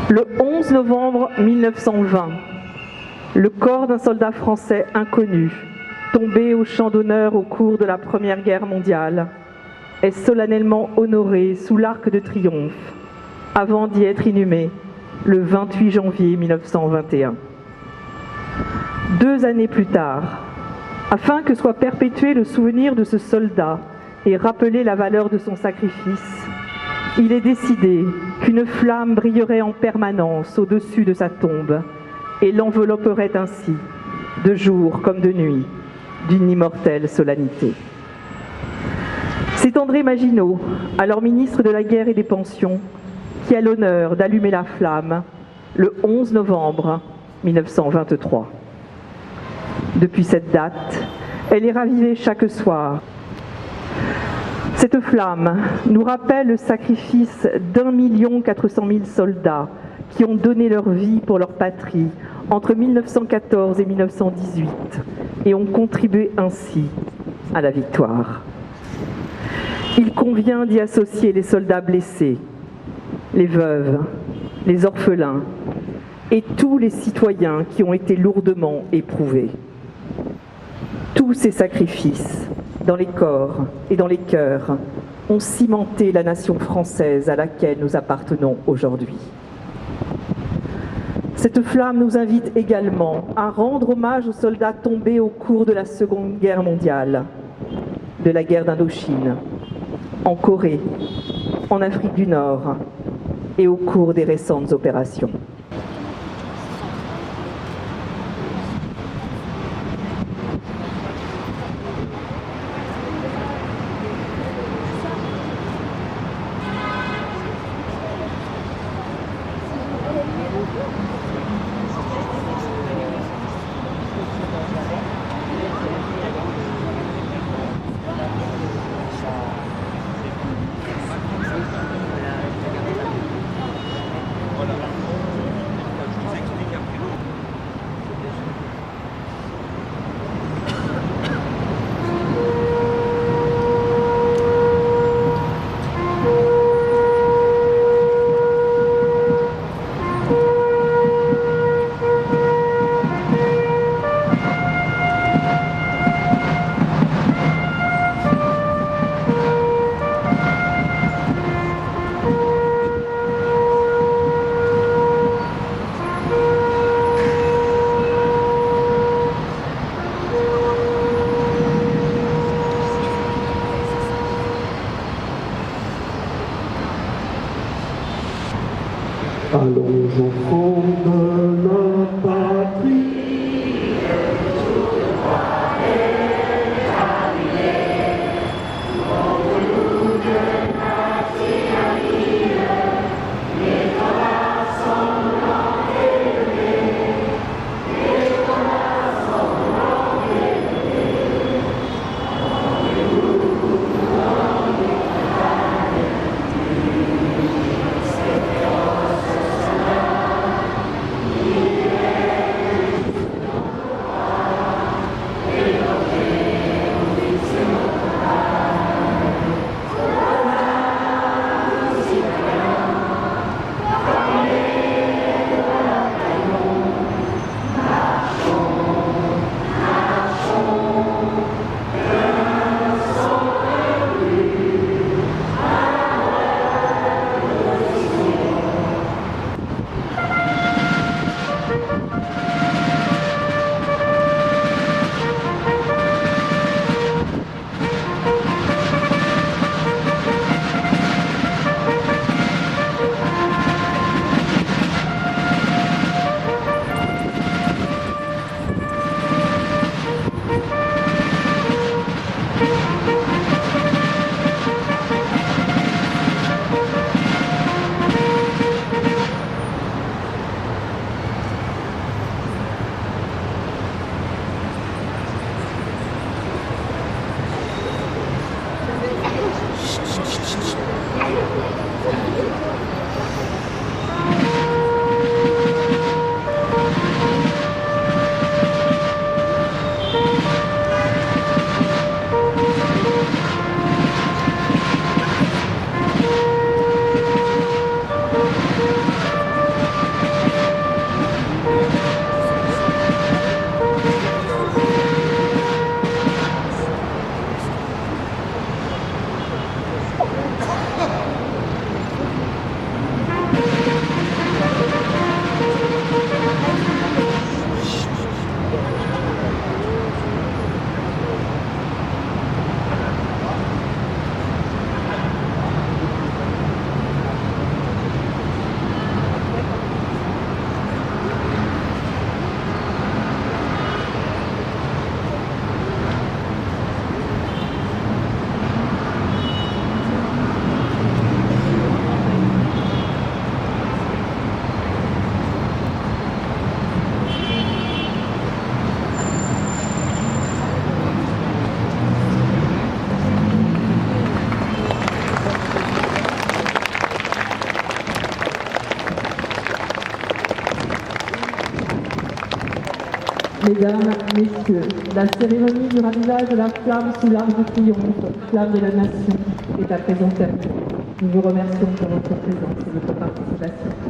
Le 11 novembre 1920, le corps d'un soldat français inconnu, tombé au champ d'honneur au cours de la Première Guerre mondiale, est solennellement honoré sous l'Arc de Triomphe, avant d'y être inhumé le 28 janvier 1921. 2 années plus tard, afin que soit perpétué le souvenir de ce soldat et rappelé la valeur de son sacrifice, il est décidé qu'une flamme brillerait en permanence au-dessus de sa tombe et l'envelopperait ainsi, de jour comme de nuit, d'une immortelle solennité. C'est André Maginot, alors ministre de la Guerre et des Pensions, qui a l'honneur d'allumer la flamme le 11 novembre 1923. Depuis cette date, elle est ravivée chaque soir. Cette flamme nous rappelle le sacrifice d'1 400 000 soldats qui ont donné leur vie pour leur patrie entre 1914 et 1918 et ont contribué ainsi à la victoire. Il convient d'y associer les soldats blessés, les veuves, les orphelins et tous les citoyens qui ont été lourdement éprouvés. Tous ces sacrifices, dans les corps et dans les cœurs, ont cimenté la nation française à laquelle nous appartenons aujourd'hui. Cette flamme nous invite également à rendre hommage aux soldats tombés au cours de la Seconde Guerre mondiale, de la guerre d'Indochine, en Corée, en Afrique du Nord et au cours des récentes opérations. Allons enfants de la patrie. Mesdames, Messieurs, la cérémonie du ravivage de la flamme sous l'arc de triomphe, flamme de la nation, est à présent terminée. Nous vous remercions pour votre présence et votre participation.